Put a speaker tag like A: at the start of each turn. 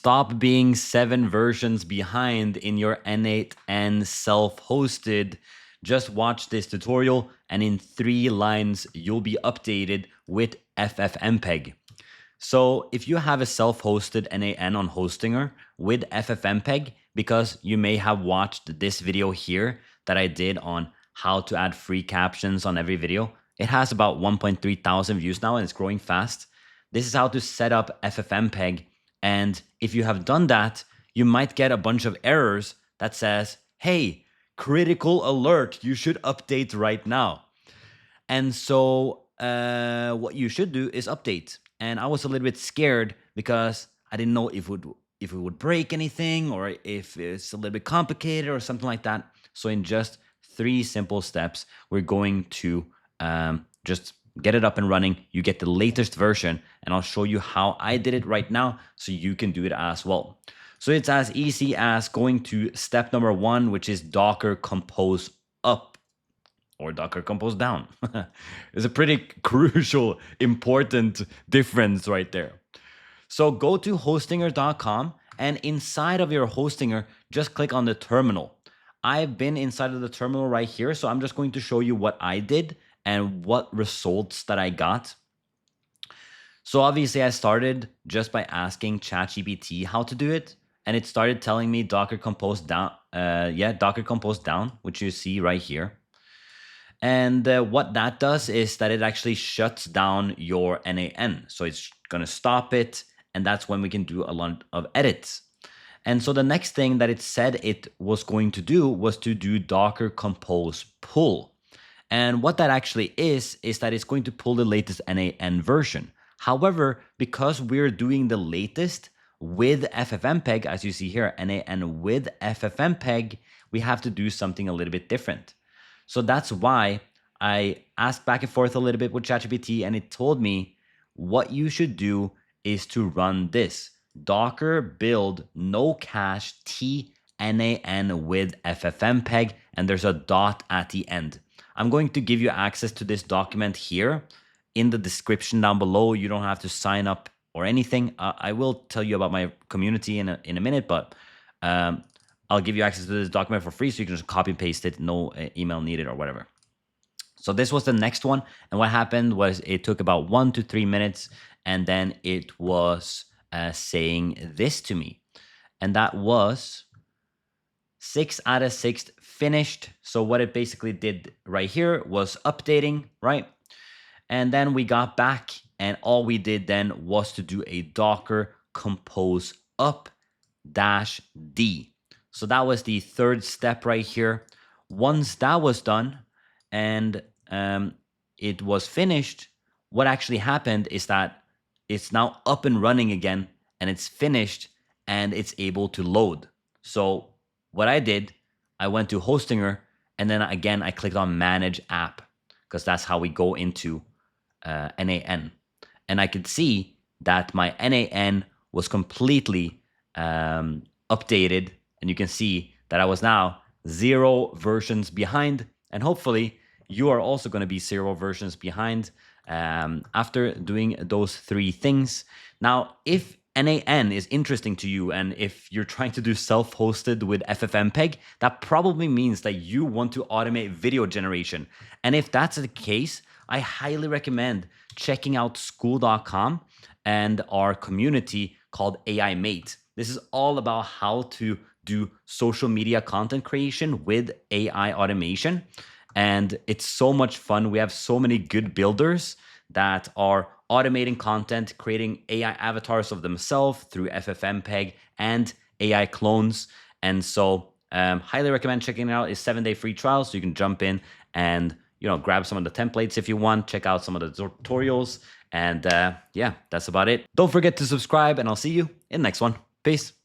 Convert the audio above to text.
A: Stop being 7 versions behind in your n8n self-hosted. Just watch this tutorial and in 3 lines, you'll be updated with FFmpeg. So if you have a self-hosted n8n on Hostinger with FFmpeg, because you may have watched this video here that I did on how to add free captions on every video. It has about 1.3 thousand views now and it's growing fast. This is how to set up FFmpeg. And if you have done that, you might get a bunch of errors that says, hey, critical alert, you should update right now. And so what you should do is update. And I was a little bit scared because I didn't know if it would break anything or if it's a little bit complicated or something like that. So in just 3 simple steps, we're going to just get it up and running. You get the latest version and I'll show you how I did it right now so you can do it as well. So it's as easy as going to step number 1, which is Docker compose up or Docker compose down. It's a pretty crucial, important difference right there. So go to hostinger.com and inside of your Hostinger, just click on the terminal. I've been inside of the terminal right here, so I'm just going to show you what I did and what results that I got. So obviously I started just by asking ChatGPT how to do it. And it started telling me Docker compose down, Docker compose down, which you see right here. And what that does is that it actually shuts down your n8n. So it's gonna stop it. And that's when we can do a lot of edits. And so the next thing that it said it was going to do was to do Docker compose pull. And what that actually is that it's going to pull the latest n8n version. However, because we're doing the latest with FFmpeg, as you see here, n8n with FFmpeg, we have to do something a little bit different. So that's why I asked back and forth a little bit with ChatGPT and it told me what you should do is to run this Docker build no cache t n8n with FFmpeg, and there's a dot at the end. I'm going to give you access to this document here in the description down below. You don't have to sign up or anything. I will tell you about my community in a minute, but I'll give you access to this document for free so you can just copy and paste it, no email needed or whatever. So this was the next one. And what happened was it took about 1 to 3 minutes and then it was saying this to me. And that was 6 out of 6 finished. So what it basically did right here was updating, right? And then we got back and all we did then was to do a Docker compose up -d. So that was the 3rd step right here. Once that was done and it was finished, what actually happened is that it's now up and running again and it's finished and it's able to load. So what I did, I went to Hostinger and then again, I clicked on manage app because that's how we go into n8n. And I could see that my n8n was completely updated. And you can see that I was now 0 versions behind. And hopefully you are also going to be 0 versions behind after doing those 3 things. Now, if n8n is interesting to you and if you're trying to do self-hosted with FFmpeg, that probably means that you want to automate video generation. And if that's the case, I highly recommend checking out school.com and our community called AI Mate. This is all about how to do social media content creation with AI automation. And it's so much fun. We have so many good builders that are automating content, creating AI avatars of themselves through FFmpeg and AI clones. And so highly recommend checking it out. It's 7-day free trial, so you can jump in and grab some of the templates if you want, check out some of the tutorials. And yeah, that's about it. Don't forget to subscribe and I'll see you in the next one. Peace.